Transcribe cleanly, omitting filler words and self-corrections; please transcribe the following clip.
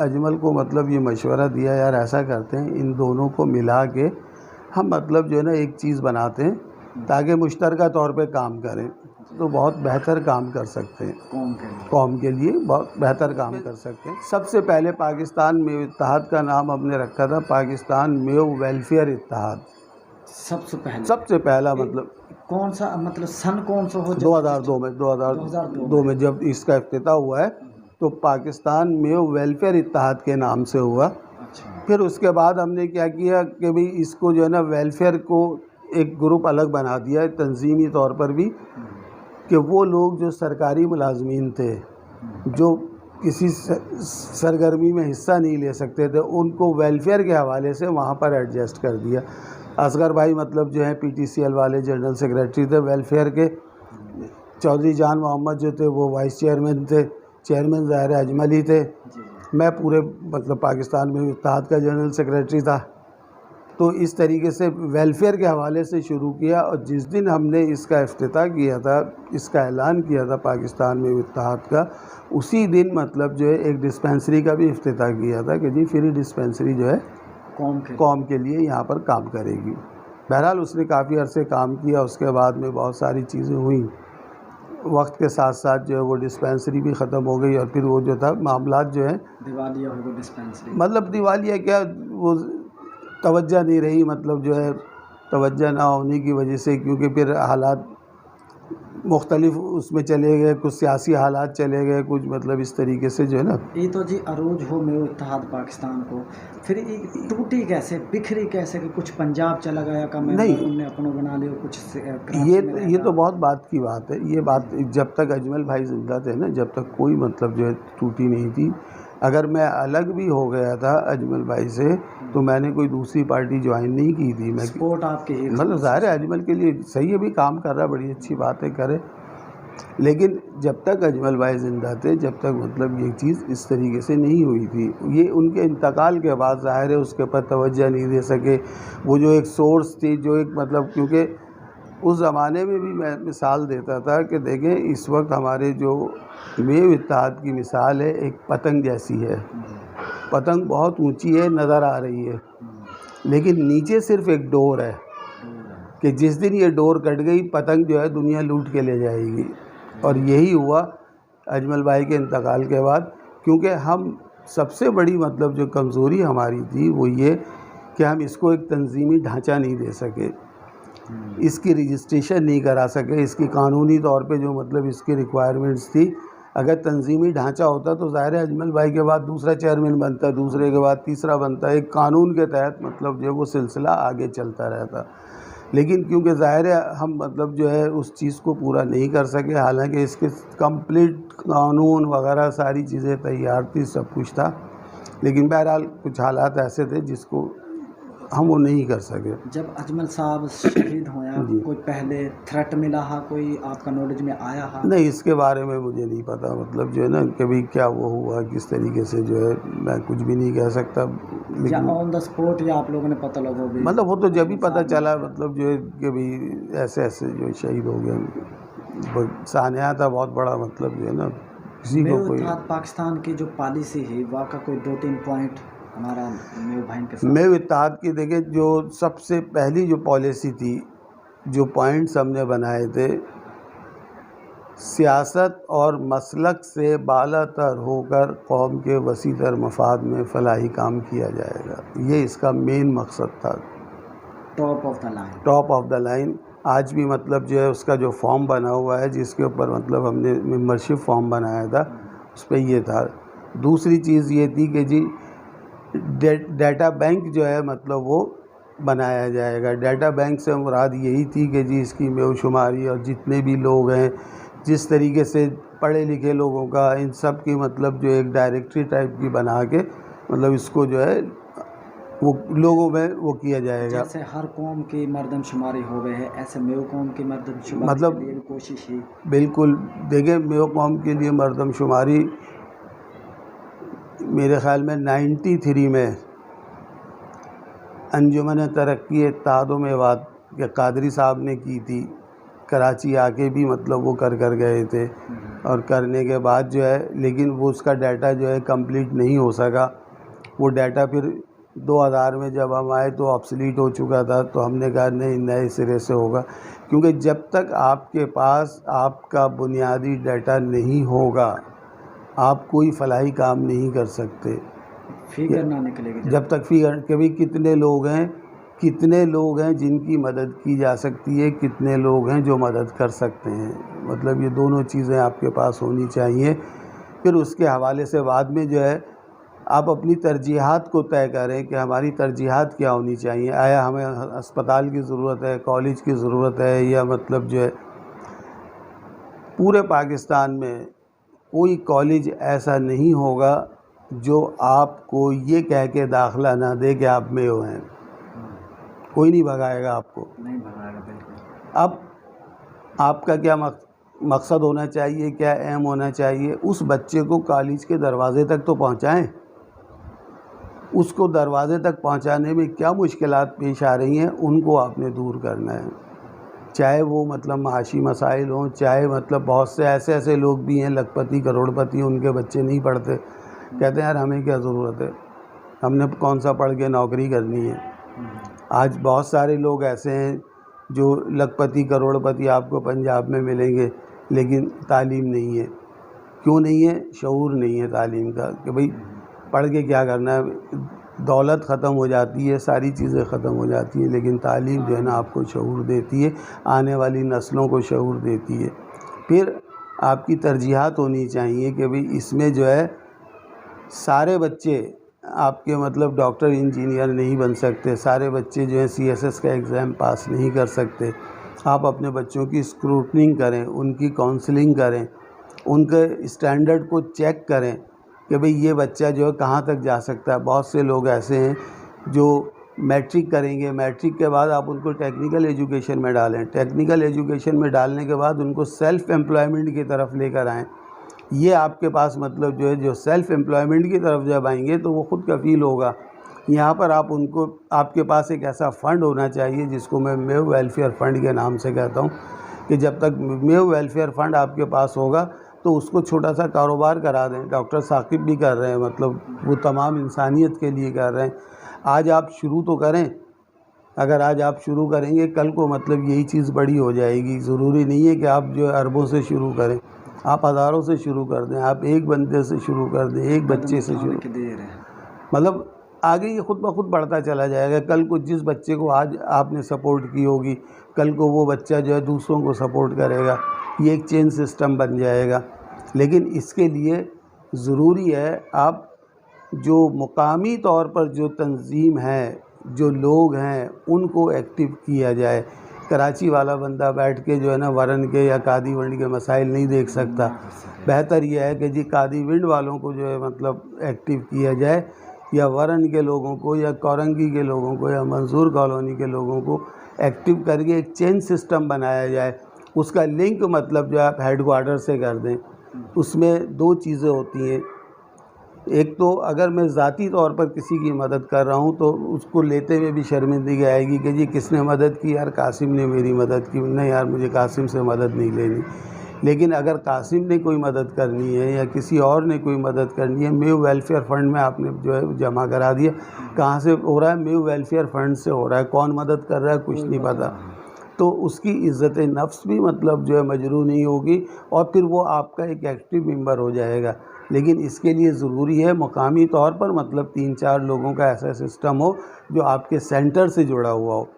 اجمل کو مطلب یہ مشورہ دیا یار ایسا کرتے ہیں ان دونوں کو ملا کے ہم مطلب جو ہے نا ایک چیز بناتے ہیں تاکہ مشترکہ طور پہ کام کریں تو بہت بہتر کام کر سکتے ہیں، قوم کے لیے بہت بہتر کام کر سکتے ہیں۔ سب سے پہلے پاکستان میو اتحاد کا نام ہم نے رکھا تھا پاکستان میو ویلفیئر اتحاد، سب سے پہلا مطلب کون سا مطلب سن کون سا ہو؟ 2002 میں جب اس کا افتتاح ہوا ہے تو پاکستان میو ویلفیئر اتحاد کے نام سے ہوا۔ پھر اس کے بعد ہم نے کیا کیا کہ بھئی اس کو جو ہے نا ویلفیئر کو ایک گروپ الگ بنا دیا تنظیمی طور پر بھی کہ وہ لوگ جو سرکاری ملازمین تھے جو کسی سرگرمی میں حصہ نہیں لے سکتے تھے ان کو ویلفیئر کے حوالے سے وہاں پر ایڈجسٹ کر دیا۔ اصغر بھائی مطلب جو ہیں پی ٹی سی ایل والے جنرل سیکریٹری تھے ویلفیئر کے، چودھری جان محمد جو تھے وہ وائس چیئرمین تھے، چیئرمین ظاہر اجمل ہی تھے، میں پورے مطلب پاکستان میں اتحاد کا جنرل سیکریٹری تھا۔ تو اس طریقے سے ویلفیئر کے حوالے سے شروع کیا، اور جس دن ہم نے اس کا افتتاح کیا تھا، اس کا اعلان کیا تھا پاکستان میں اتحاد کا، اسی دن مطلب جو ہے ایک ڈسپینسری کا بھی افتتاح کیا تھا کہ جی فری ڈسپینسری جو ہے قوم کے لیے یہاں پر کام کرے گی۔ بہرحال اس نے کافی عرصے کام کیا، اس کے بعد میں بہت ساری چیزیں ہوئیں، وقت کے ساتھ ساتھ جو ہے وہ ڈسپینسری بھی ختم ہو گئی، اور پھر وہ جو تھا معاملات جو ہیں دیوالیہ ہو گئی ڈسپینسری، مطلب دیوالیہ کیا وہ توجہ نہیں رہی، مطلب جو ہے توجہ نہ ہونے کی وجہ سے، کیونکہ پھر حالات مختلف اس میں چلے گئے، کچھ سیاسی حالات چلے گئے، کچھ مطلب اس طریقے سے جو ہے نا یہ تو جی عروج ہو میو اتحاد پاکستان کو، پھر یہ ٹوٹی کیسے، بکھری کیسے کہ کچھ پنجاب چلا گیا کا میں انہوں نے اپنا بنا لیا، کچھ یہ تو بہت بات کی بات ہے، یہ بات جب تک اجمل بھائی زندہ تھے نا جب تک کوئی مطلب جو ہے ٹوٹی نہیں تھی۔ اگر میں الگ بھی ہو گیا تھا اجمل بھائی سے تو میں نے کوئی دوسری پارٹی جوائن نہیں کی تھی، میں سپورٹ آپ کے مطلب ظاہر ہے اجمل کے لیے صحیح ہے بھی کام کر رہا ہے، بڑی اچھی بات ہے کرے، لیکن جب تک اجمل بھائی زندہ تھے جب تک مطلب یہ چیز اس طریقے سے نہیں ہوئی تھی۔ یہ ان کے انتقال کے بعد ظاہر ہے اس کے اوپر توجہ نہیں دے سکے، وہ جو ایک سورس تھی جو ایک مطلب، کیونکہ اس زمانے میں بھی میں مثال دیتا تھا کہ دیکھیں اس وقت ہمارے جو میو اتحاد کی مثال ہے ایک پتنگ جیسی ہے، پتنگ بہت اونچی ہے نظر آ رہی ہے لیکن نیچے صرف ایک ڈور ہے کہ جس دن یہ ڈور کٹ گئی پتنگ جو ہے دنیا لوٹ کے لے جائے گی، اور یہی ہوا اجمل بھائی کے انتقال کے بعد۔ کیونکہ ہم سب سے بڑی مطلب جو کمزوری ہماری تھی وہ یہ کہ ہم اس کو ایک تنظیمی ڈھانچہ نہیں دے سکے، اس کی رجسٹریشن نہیں کرا سکے، اس کی قانونی طور پہ جو مطلب اس کی ریکوائرمنٹس تھی، اگر تنظیمی ڈھانچہ ہوتا تو ظاہر ہے اجمل بھائی کے بعد دوسرا چیئرمین بنتا، دوسرے کے بعد تیسرا بنتا، ایک قانون کے تحت مطلب جو وہ سلسلہ آگے چلتا رہتا، لیکن کیونکہ ظاہر ہے ہم مطلب جو ہے اس چیز کو پورا نہیں کر سکے، حالانکہ اس کے کمپلیٹ قانون وغیرہ ساری چیزیں تیار تھی، سب کچھ تھا، لیکن بہرحال کچھ حالات ایسے تھے جس کو ہم وہ نہیں کر سکے۔ جب اجمل صاحب شہید ہویا کوئی پہلے تھریٹ ملا ہا، کوئی آپ کا نالج میں آیا ہا؟ نہیں، اس کے بارے میں مجھے نہیں پتا، مطلب جو ہے نا کبھی کیا وہ ہوا کس طریقے سے جو ہے میں کچھ بھی نہیں کہہ سکتا، یا آن دا اسپوٹ یا آپ لوگوں نے پتہ لگو بھی؟ مطلب وہ تو جب ہی پتہ چلا مطلب جو ہے کہ بھئی ایسے ایسے جو شہید ہو گئے، سانحہ تھا بہت بڑا، مطلب جو ہے نا کسی کو کوئی اتحاد پاکستان کی جو پالیسی ہے واقع کوئی 2-3 پوائنٹ ہمارا میو بھائی کے ساتھ؟ میو اتحاد کی دیکھیں جو سب سے پہلی جو پالیسی تھی، جو پوائنٹس ہم نے بنائے تھے، سیاست اور مسلک سے بالا تر ہو کر قوم کے وسیع تر مفاد میں فلاحی کام کیا جائے گا، یہ اس کا مین مقصد تھا، ٹاپ آف دا لائن۔ آج بھی مطلب جو ہے اس کا جو فارم بنا ہوا ہے جس کے اوپر مطلب ہم نے ممبرشپ فارم بنایا تھا اس پہ یہ تھا۔ دوسری چیز یہ تھی کہ جی ڈیٹا بینک جو ہے مطلب وہ بنایا جائے گا، ڈیٹا بینک سے مراد یہی تھی کہ جی اس کی میو شماری اور جتنے بھی لوگ ہیں جس طریقے سے پڑھے لکھے لوگوں کا ان سب کی مطلب جو ایک ڈائریکٹری ٹائپ کی بنا کے مطلب اس کو جو ہے وہ لوگوں میں وہ کیا جائے گا۔ جیسے ہر قوم کی مردم شماری ہو گئے ہے ایسے میو قوم کی مردم شماری مطلب کے لیے بھی کوشش ہے؟ بالکل، دیکھیں میو قوم کے لیے مردم شماری میرے خیال میں 93 میں انجمن ترقی اتحاد و میوات کے قادری صاحب نے کی تھی، کراچی آ کے بھی مطلب وہ کر گئے تھے، اور کرنے کے بعد جو ہے لیکن وہ اس کا ڈیٹا جو ہے کمپلیٹ نہیں ہو سکا. وہ ڈیٹا پھر 2000 میں جب ہم آئے تو آبسلیٹ ہو چکا تھا. تو ہم نے کہا نہیں نئے سرے سے ہوگا, کیونکہ جب تک آپ کے پاس آپ کا بنیادی ڈیٹا نہیں ہوگا آپ کوئی فلاحی کام نہیں کر سکتے. فگر نہ نکلے گی جب تک فگر کہ بھئی کتنے لوگ ہیں جن کی مدد کی جا سکتی ہے, کتنے لوگ ہیں جو مدد کر سکتے ہیں. مطلب یہ دونوں چیزیں آپ کے پاس ہونی چاہیے. پھر اس کے حوالے سے بعد میں جو ہے آپ اپنی ترجیحات کو طے کریں کہ ہماری ترجیحات کیا ہونی چاہیے. آیا ہمیں اسپتال کی ضرورت ہے, کالج کی ضرورت ہے, یا مطلب جو ہے پورے پاکستان میں کوئی کالج ایسا نہیں ہوگا جو آپ کو یہ کہہ کے داخلہ نہ دے کہ آپ میو ہیں. کوئی نہیں بھگائے گا آپ کو. نہیں بھگائے گا بالکل. اب آپ کا کیا مقصد ہونا چاہیے, کیا ایم ہونا چاہیے, اس بچے کو کالج کے دروازے تک تو پہنچائیں. اس کو دروازے تک پہنچانے میں کیا مشکلات پیش آ رہی ہیں ان کو آپ نے دور کرنا ہے. چاہے وہ مطلب معاشی مسائل ہوں, چاہے مطلب بہت سے ایسے لوگ بھی ہیں لکھ پتی کروڑ پتی ان کے بچے نہیں پڑھتے, کہتے ہیں یار ہمیں کیا ضرورت ہے, ہم نے کون سا پڑھ کے نوکری کرنی ہے. آج بہت سارے لوگ ایسے ہیں جو لکھ پتی کروڑ پتی آپ کو پنجاب میں ملیں گے لیکن تعلیم نہیں ہے. کیوں نہیں ہے؟ شعور نہیں ہے تعلیم کا کہ بھئی پڑھ کے کیا کرنا ہے. دولت ختم ہو جاتی ہے, ساری چیزیں ختم ہو جاتی ہیں, لیکن تعلیم جو ہے نا آپ کو شعور دیتی ہے, آنے والی نسلوں کو شعور دیتی ہے. پھر آپ کی ترجیحات ہونی چاہیے کہ بھئی اس میں جو ہے سارے بچے آپ کے مطلب ڈاکٹر انجینئر نہیں بن سکتے, سارے بچے جو ہے CSS کا ایگزام پاس نہیں کر سکتے. آپ اپنے بچوں کی اسکروٹننگ کریں, ان کی کاؤنسلنگ کریں, ان کے اسٹینڈرڈ کو چیک کریں کہ بھئی یہ بچہ جو ہے کہاں تک جا سکتا ہے. بہت سے لوگ ایسے ہیں جو میٹرک کریں گے, میٹرک کے بعد آپ ان کو ٹیکنیکل ایجوکیشن میں ڈالیں, ٹیکنیکل ایجوکیشن میں ڈالنے کے بعد ان کو سیلف ایمپلائمنٹ کی طرف لے کر آئیں. یہ آپ کے پاس مطلب جو ہے جو سیلف ایمپلائمنٹ کی طرف جب آئیں گے تو وہ خود کفیل ہوگا. یہاں پر آپ ان کو, آپ کے پاس ایک ایسا فنڈ ہونا چاہیے جس کو میں میو ویلفیئر فنڈ کے نام سے کہتا ہوں, کہ جب تک میو ویلفیئر فنڈ آپ کے پاس ہوگا تو اس کو چھوٹا سا کاروبار کرا دیں. ڈاکٹر ثاقب بھی کر رہے ہیں, مطلب وہ تمام انسانیت کے لیے کر رہے ہیں. آج آپ شروع تو کریں, اگر آج آپ شروع کریں گے کل کو مطلب یہی چیز بڑی ہو جائے گی. ضروری نہیں ہے کہ آپ جو ہے اربوں سے شروع کریں, آپ ہزاروں سے شروع کر دیں, آپ ایک بندے سے شروع کر دیں, ایک بچے سے شروع, مطلب آگے یہ خود بخود بڑھتا چلا جائے گا. کل کو جس بچے کو آج آپ نے سپورٹ کی ہوگی کل کو وہ بچہ جو ہے دوسروں کو سپورٹ کرے گا. یہ ایک چین سسٹم بن جائے گا. لیکن اس کے لیے ضروری ہے آپ جو مقامی طور پر جو تنظیم ہے, جو لوگ ہیں, ان کو ایکٹیو کیا جائے. کراچی والا بندہ بیٹھ کے جو ہے نا ورن کے یا قادی ونڈ کے مسائل نہیں دیکھ سکتا. بہتر یہ ہے کہ جی قادی ونڈ والوں کو جو ہے مطلب ایکٹیو کیا جائے, یا ورن کے لوگوں کو, یا کورنگی کے لوگوں کو, یا منظور کالونی کے لوگوں کو ایکٹیو کر کے ایک چین سسٹم بنایا جائے. اس کا لنک مطلب جو آپ ہیڈ کوارٹر سے کر دیں. اس میں دو چیزیں ہوتی ہیں, ایک تو اگر میں ذاتی طور پر کسی کی مدد کر رہا ہوں تو اس کو لیتے ہوئے بھی شرمندگی آئے گی کہ جی کس نے مدد کی, یار قاسم نے میری مدد کی. نہیں یار مجھے قاسم سے مدد نہیں لینی. لیکن اگر قاسم نے کوئی مدد کرنی ہے یا کسی اور نے کوئی مدد کرنی ہے, میو ویلفیئر فنڈ میں آپ نے جو ہے جمع کرا دیا. کہاں سے ہو رہا ہے؟ میو ویلفیئر فنڈ سے ہو رہا ہے. کون مدد کر رہا ہے کچھ نہیں پتہ. تو اس کی عزت نفس بھی مطلب جو ہے مجروح نہیں ہوگی, اور پھر وہ آپ کا ایک ایکٹیو ممبر ہو جائے گا. لیکن اس کے لیے ضروری ہے مقامی طور پر مطلب 3-4 لوگوں کا ایسا سسٹم ہو جو آپ کے سینٹر سے جڑا ہوا ہو.